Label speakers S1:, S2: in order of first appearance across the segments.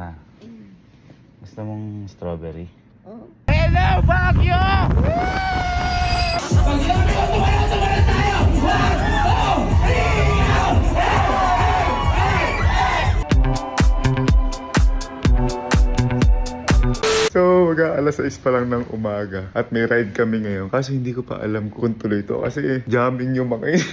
S1: Ma, gusto mong strawberry?
S2: Oh.
S1: Hello, Baguio!
S3: So, mag-aalas 6 pa lang ng umaga at may ride kami ngayon. Kaso hindi ko pa alam kung tuloy to kasi jamming yung mga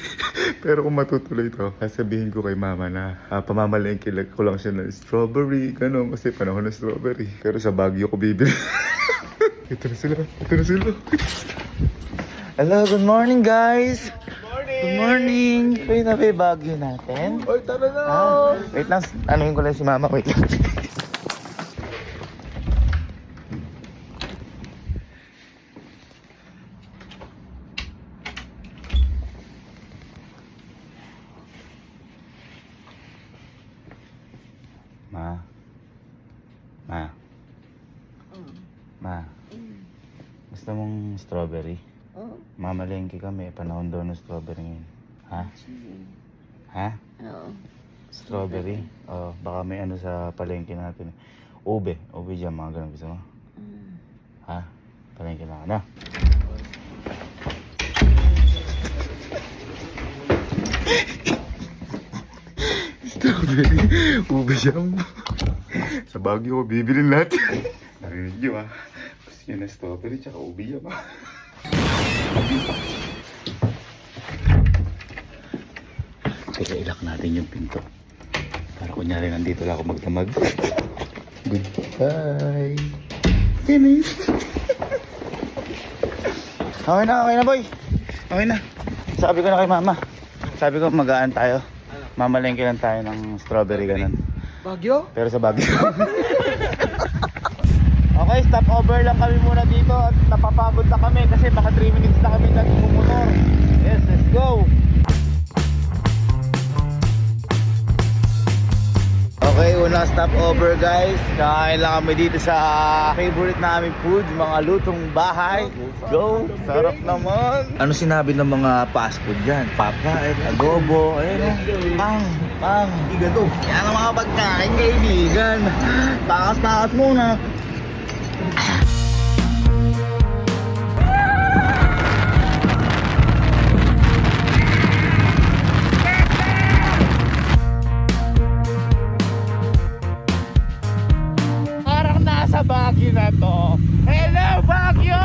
S3: Pero kung matutuloy to, sasabihin ko kay mama na pamamalengke ko lang siya ng strawberry, gano'n, kasi panahon ng strawberry. Pero sa Baguio ko bibili. Ito na sila.
S1: Hello, good morning guys! Good morning! Pwede na ba yung Baguio natin?
S3: Oy, tara na!
S1: Wait lang, anuhin ko lang si mama, wait lang. Ma, gusto mong strawberry?
S2: Oh.
S1: Mamalengke kami, panahon daw ng strawberry ngayon. Ha? Ha?
S2: Oo.
S1: Strawberry? Oh, baka may ano sa palengke natin. Ube dyan, mga ganun gusto mo? Ha? Palengke na ka na.
S3: Strawberry, ube jam. Sa Baguio ko bibilin natin. Narinig nyo Gusto nyo na strawberry tsaka ube jam
S1: Teka, ilak natin yung pinto. Para kunyari nandito lang ako magdamag. Goodbye. Finish. Okay na boy. Okay na. Sabi ko na kay mama. Sabi ko magaan tayo. Mamalengke lang tayo ng strawberry ganun.
S2: Baguio?
S1: Pero sa Baguio. Okay, stop over lang kami muna dito at napapagod na kami kasi baka 3 minutes na kami nagmumotor. Yes, let's go! Okay, unang stop over guys. Kakain lang kami dito sa favorite namin food, mga lutong bahay. Go! Sarap naman! Ano sinabi ng mga fast food dyan? Papait, adobo, ayun o. Pang! Igado! Yan ang mga pagkain kaibigan. Takas muna. Parang nasa Baguio na to. Hello Baguio!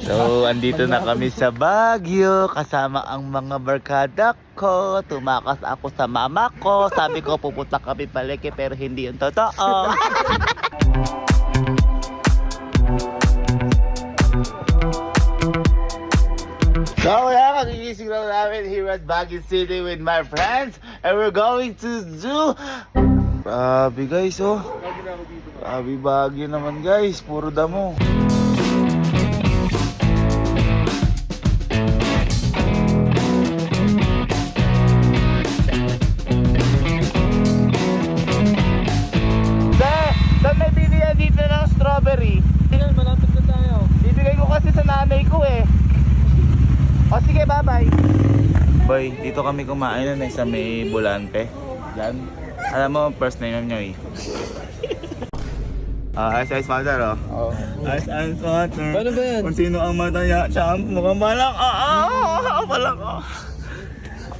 S1: So, andito na kami sa Baguio kasama ang mga barkada ko. Tumakas ako sa mama ko. Sabi ko pupunta kami palengke pero hindi yung totoo. So yeah, kagigising lang namin here at Baguio City with my friends. And we're going to do... Grabe guys oh. Grabe Baguio naman guys. Puro damo. Saan may bilihan dito ng strawberry?
S2: Tingnan, malapit na tayo.
S1: Bibigay ko kasi sa nanay ko eh. O sige, bye-bye. Boy, dito kami kumain na sa may Bulante. Yan. Alam mo, first name niya eh. Ice Father oh.
S2: Oo.
S1: Ice Father.
S2: Paano ba yan?
S1: Kung sino ang mataya, siya ang mukhang malang. Malang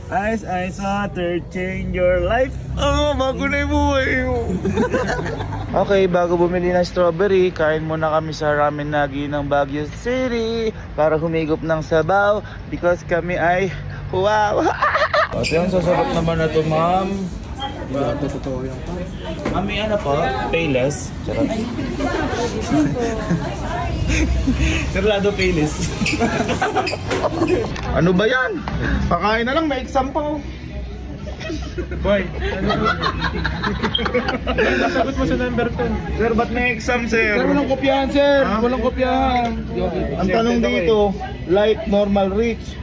S1: Ice Water, change your life. Bago na yung buhay mo. Okay, bago bumili ng strawberry, kain muna kami sa Ramen Nagi ng Baguio City para humigop ng sabaw because kami ay wow. At yung sasarap naman na ito, ma'am.
S2: Hindi ko totoo yan.
S1: Mami, ano po? Payless? Charot. Serlado Payless. Ano ba yan? Pakain na lang, may exam pa oh. Boy,
S2: Nasagot mo sa number 10.
S1: sir, ba't may exam, sir?
S2: Sir, walang kopyahan, sir.
S1: Ha?
S2: Walang kopyahan.
S1: Ang tanong dito, light, normal, rich.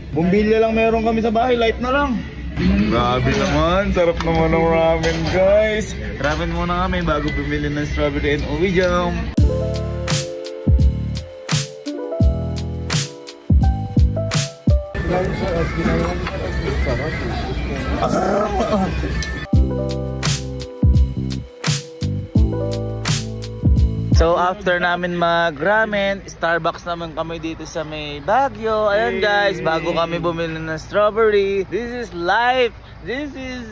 S1: Bumbilya lang meron kami sa bahay, light na lang. Grabe naman, sarap naman ng ramen guys. Ramen muna kami bago bumili ng strawberry and uwi jam. So after namin mag-ramen, Starbucks naman kami dito sa may Baguio. Ayan guys, bago kami bumili ng strawberry. This is life. This is...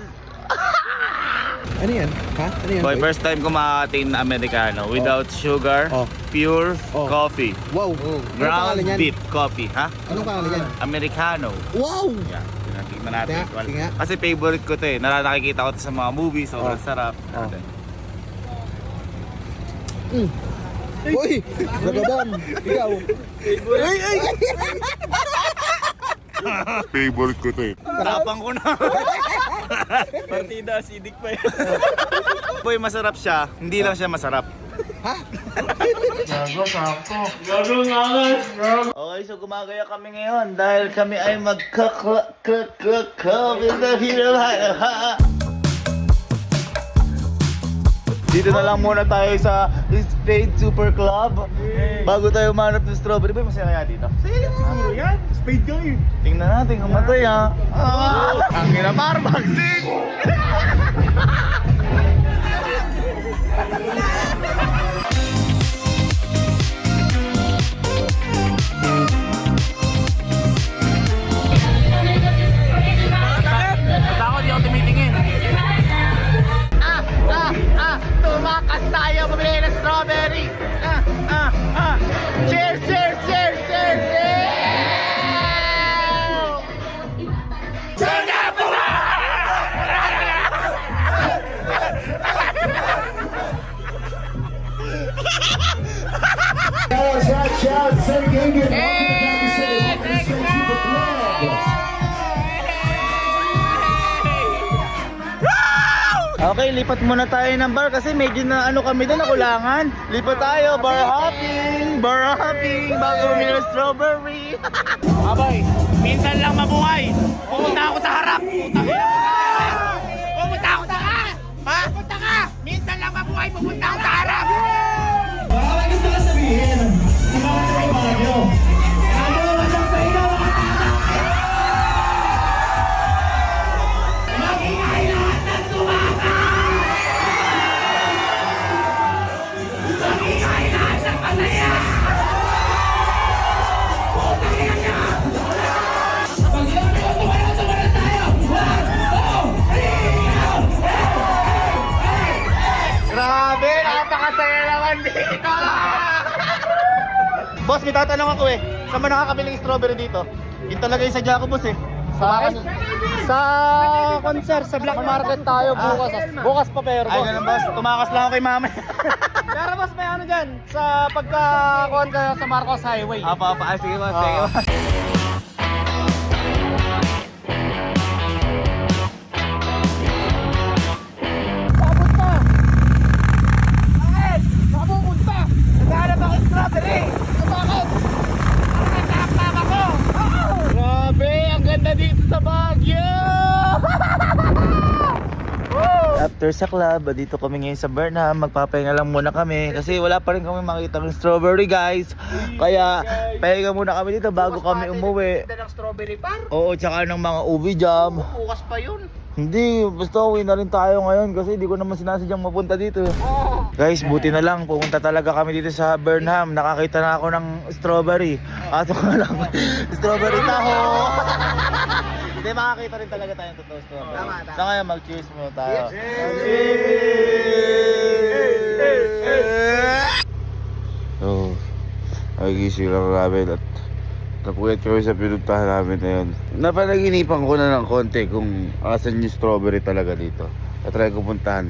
S2: Ano yan? Ha? Ano yan?
S1: Boy, first time ko makakain na Americano without sugar,
S2: Oh.
S1: pure
S2: Oh.
S1: coffee.
S2: Wow. Anong
S1: Ground
S2: pangalan yan?
S1: beef coffee, ha?
S2: Anong pangalan yan?
S1: Americano.
S2: Wow!
S1: Yan, tingnan natin.
S2: Tingnan.
S1: Kasi favorite ko to eh. Nakikita ko to sa mga movies, sobrang
S2: Oh.
S1: sarap.
S2: Oh. Uy! Nagabam! Ikaw! Ay!
S3: Favorite ko to eh.
S1: Tapang ko na. Partida, acidic pa yan. Boy, masarap siya. Hindi lang siya masarap.
S2: Ha?
S1: Okay, so gumagaya kami ngayon dahil kami ay magka-coffee the hero. Dito na lang muna tayo sa Spade Super Club bago tayo manap ng strawberry. Boy, masaya kaya dito?
S2: Sige, siguro yan. Spade ka eh.
S1: Tingnan natin kung matay ha. Ang ina par, bagsik! Takot, di ako tumitingin. Tumakas tayo, bumili ng strawberry. Cheers, cheers, cheers, cheers, cheers! Okay, lipat muna tayo ng bar kasi medyo na ano kami doon, nakulangan. Lipat tayo, bar hopping bago bumili ng strawberry.
S4: Aboy, minsan lang mabuhay. Pumunta ako sa harap. Pumunta ako sa harap. Ha? Pumunta ka. Minsan lang mabuhay. Pumunta ako sa harap.
S5: Baka may gusto ka sabihin sa mga taga-Baguio. Ano ang sa inyo? Mag-ingay lahat ng tumaka! Mag-ingay lahat ng pataya! Putang ina niya! Pag sinabi ko, tumayo tayo! 1, 2, 3!
S1: Grabe, napakasaya naman dito. Boss, may tatanong ako eh. Saan ba nakakabili ng strawberry dito? Yun talaga yung sadya ko, boss eh.
S2: Sa concert, sa Black Market tayo bukas. Bukas pa pero
S1: Ay, ganun boss. Tumakas lang ako kay mama.
S2: Pero boss, may ano dyan. Sa pagkakuhan kayo sa Marcos Highway.
S1: Apa. Ay, sige boss. Sige boss.
S2: Papunta! Bakit? Nakapupunta! Naghahanap ako ng strawberry! Bakit? Nakatapap ako!
S1: Grabe, ang ganda dito sa Baguio! After sa club, dito kami ngayon sa Burnham. Magpapahinga lang muna kami kasi wala pa rin kami makita ng strawberry guys. Kaya pahinga muna kami dito bago kami umuwi.
S2: Ganda ng strawberry par?
S1: Oo, tsaka ng mga ubi jam.
S2: Bukas pa yun.
S1: Hindi, basta uwi na rin tayo ngayon kasi di ko naman sinasadyang mapunta dito. Guys, buti na lang, pumunta talaga kami dito sa Burnham. Nakakita na ako ng strawberry. Ato ka lang, strawberry taho. Hindi, makakita rin talaga tayo ng totoo strawberry.
S2: Tama.
S1: Sa ngayon, mag-cheers muna tayo. Oh, nagising lang namin at napuyat kami sa pinuntahan namin na yun. Napanaginipan ko na ng konti kung asan yung strawberry talaga dito. Tatry ko puntahan.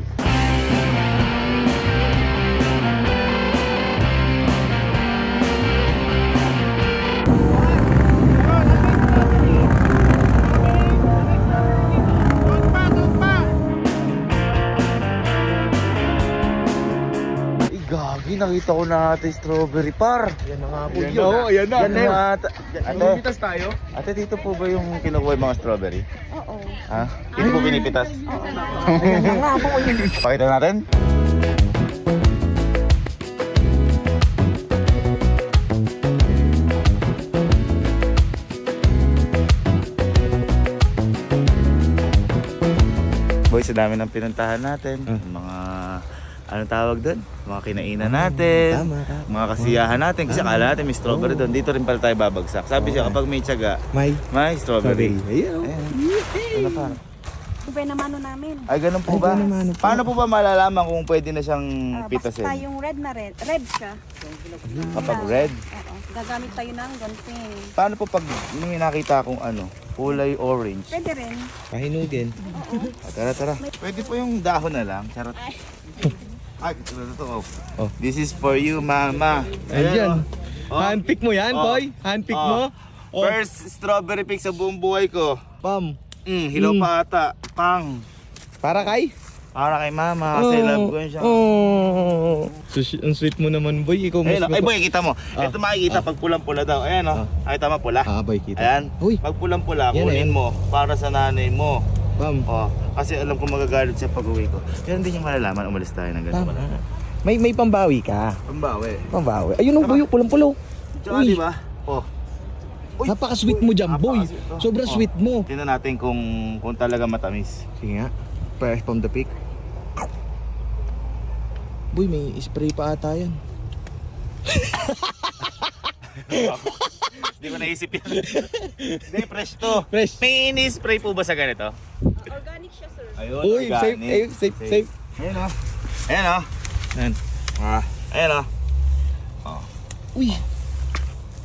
S1: Gagi, nakita ko na ate strawberry par.
S2: Yan na nga po.
S1: Ayan na.
S2: Ayan na.
S1: Yan na yung ate.
S2: Lumitas tayo.
S1: Ate, dito po ba yung kinukuha yung mga strawberry?
S6: Oo.
S1: Ha? Hindi po pinipitas?
S6: Oo.
S1: Pakita natin. Boy, sa dami ng pinuntahan natin, mga anong tawag doon? Mga kinainan natin, mga kasiyahan natin. Kasi akala natin may strawberry doon. Dito rin pala tayo babagsak. Sabi siya, kapag may tiyaga, may strawberry. Ayan. Ano pa?
S6: Iba naman namin.
S1: Ay, ganun po ba? Paano po ba malalaman kung pwede na siyang pitasin?
S6: Basta yung red na red. Red siya.
S1: Kapag red?
S6: Oo. Gagamit tayo ng gunting.
S1: Paano po pag may nakita akong kulay orange?
S6: Pwede rin.
S2: Pahinugin.
S1: Tara. Pwede po yung dahon na lang. Charot. Ay, ito. Oh. This is for you, mama.
S2: Ayan.
S1: Oh.
S2: Handpick mo yan,
S1: Oh.
S2: boy. Handpick
S1: Oh.
S2: mo. Oh.
S1: First strawberry pick sa buong buhay ko.
S2: Pam.
S1: Hilaw pa ata. Pang.
S2: Para kay?
S1: Para kay mama kasi love ko yun siya.
S2: Oh. Ang sweet mo naman, boy. Ikaw mas
S1: Ayun, ay boy, kita mo. Ito makikita pag pulang-pula daw. Ayan Ay, tama pula.
S2: boy, kita.
S1: Ayan.
S2: Uy.
S1: Pag pulang-pula,
S2: Yan,
S1: kunin
S2: ayan.
S1: mo para sa nanay mo.
S2: Pam.
S1: Oh, kasi alam ko magagalit siya pag uwi ko. Pero hindi niya malalaman, umalis tayo ng ganito.
S2: Tama. May pambawi ka.
S1: Pambawi.
S2: Pambawi. Ayun ang boy, pulang-pulo.
S1: Tsaka
S2: Uy.
S1: di ba? Oh. Uy.
S2: Napaka-sweet mo dyan, boy.
S1: Napaka-sweet, oh.
S2: Sobrang sweet mo.
S1: Tingnan natin kung talaga matamis.
S2: Sige nga. Fresh from the pick. Boy, may spray pa ata yan.
S1: Hindi ko naisip yan. Hindi, fresh to.
S2: Fresh.
S1: May ini-spray po ba sa ganito?
S6: Organic siya, sir.
S1: Ayun,
S2: Uy,
S1: organic.
S2: safe.
S1: Ayan o. Ayan o.
S2: Ayan.
S1: Ayan o.
S2: Uy.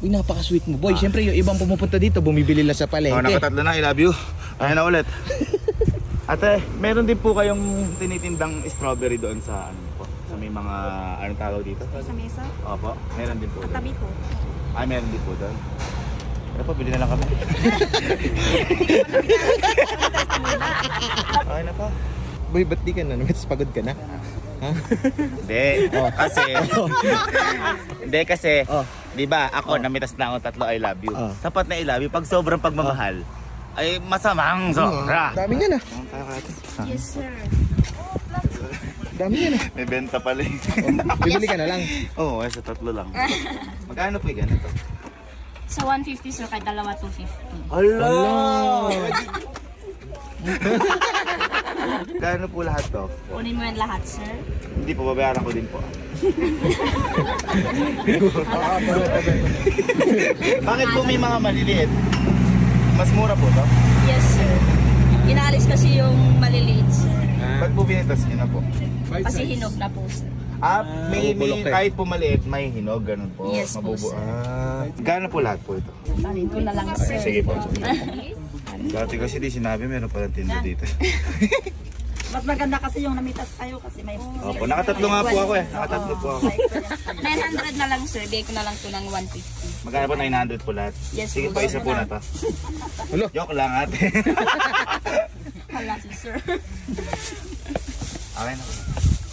S2: Uy, napaka-sweet mo, boy. Siyempre, yung ibang pumupunta dito, bumibili lang sa
S1: Oh,
S2: palengke.
S1: nakatatlo na, I love you. Ayan na ulit. Ate, meron din po kayong tinitindang strawberry doon sa sa may mga anong tawag dito?
S6: Sa mesa.
S1: Opo, meron din po doon.
S6: Tabi ko.
S1: Ay, meron din po doon. Ano po, bili na lang kami. Okay na po.
S2: Boy, ba't di ka na? Pagod ka na? Ha?
S1: Hindi, kasi hindi kasi,
S2: Oh.
S1: 'di ba? Ako namitas na akong 3 I love you.
S2: Oh.
S1: Sapat na I love you pag sobrang pagmamahal ay masamang sobra.
S2: Dami niya na.
S6: Yes, sir.
S2: Dami niya na.
S1: May benta pala.
S2: Bibili ka na lang.
S1: Oo, sa 3 lang. Magkano po 'yung ganito?
S6: Sa 150, sir, kahit dalawa 250.
S1: Hello. Magkano po lahat to?
S6: Kunin mo yan lahat, sir.
S1: Hindi po, babayaran ko din po. Bakit po may mga maliliit? Mas mura po to?
S6: Yes, sir. Inaalis kasi yung maliliit, sir.
S1: Ba't po binitas niyo na po?
S6: Kasi hinog na po, sir.
S1: May
S2: Mabubulok eh.
S1: kahit po maliit, may hinog, ganun po.
S6: Yes po, sir.
S1: Gano'n po lahat po ito?
S6: Ito na lang, sir.
S1: Sige po. Dati kasi di sinabi, meron palang tinda dito.
S6: Mas maganda kasi yung namitas tayo kasi may...
S1: Opo, nakatatlo nga po ako eh. Nakatatlo po ako.
S6: 900 na lang, sir. Bigay ko na lang ito ng 150.
S1: Magkano po 900 po lahat?
S6: Yes,
S1: Sige
S6: po.
S1: pa, isa po na to.
S2: Hello.
S1: Joke lang ate.
S6: Hala, si sir.
S1: Okay na po.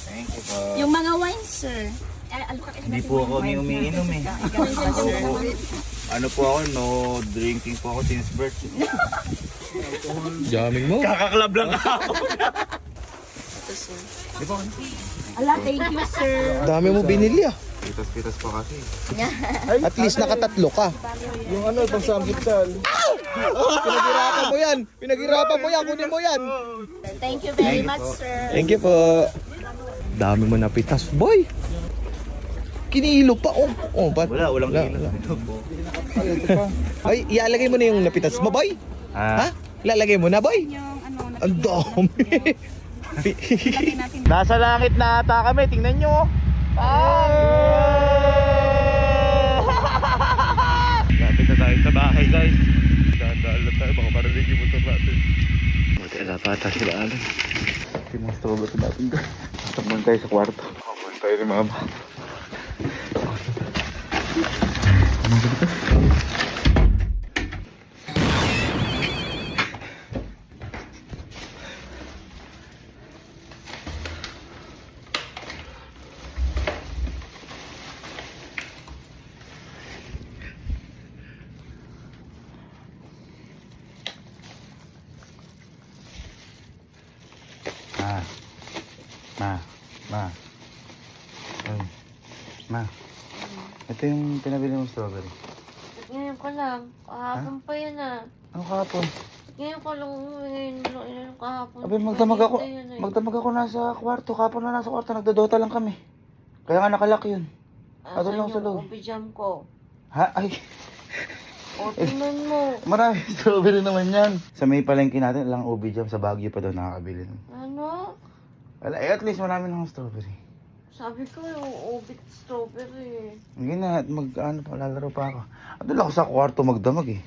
S1: Thank you po.
S6: Yung mga wine, sir.
S1: Hindi po ako umiinom eh. Ano po ako, no drinking po ako since birth.
S2: Jaming mo.
S1: Kakaklab lang ako.
S6: Ala, thank you, sir.
S2: Dami mo binili ah.
S1: Pitas-pitas po kasi.
S2: At least nakatatlo ka.
S3: Yung ano, pang samgital.
S2: Pinaghirapan mo yan. Pinaghirapan mo yan. Kunin mo yan.
S6: Thank you very much, sir.
S2: Thank you po. Dami mo napitas, boy. Kinihilo pa. Oh, ba't?
S1: Walang
S2: Wala. Ay, ialagay mo na yung napitas mo, boy. Ha? Ilalagay mo na, boy.
S6: Yung ano,
S2: Ang dami.
S6: natin.
S1: Nasa langit na ata kami, tingnan nyo. Lapit na tayo sa bahay, guys.
S3: Dadaan lang tayo, baka marinig yung motor natin.
S1: Buti ala pa ata sila alam. Yung mga strawberry natin, guys. Takman tayo sa kwarto.
S3: Kamuha tayo ni mama.
S1: Ma. Ay. Ma. Ito yung pinabili mong strawberry.
S7: Ngayon ko lang. Kahapon pa yan ah.
S1: Ano kahapon?
S7: Ngayon ko lang ngayon kahapon.
S1: Abi, magdamag ako.
S7: Kanina yun eh.
S1: Magdamag ako nasa kwarto. Kahapon na nasa kwarto. Nagdodota lang kami. Kaya nga nakalak yun.
S7: Ah,
S1: Ano lang
S7: saan
S1: sa loob?
S7: yung coffee jam ko?
S1: Ha? Ay.
S7: O, tingnan mo.
S1: Marami strawberry naman yan. Sa may palengke natin, lang ubi jam. Sa Baguio pa daw nakakabili.
S7: Ano?
S1: Wala, at least marami ng strawberry.
S7: Sabi ko yung ubit strawberry.
S1: Hindi na, lalaro pa ako. Doon lang ako sa kwarto magdamag eh.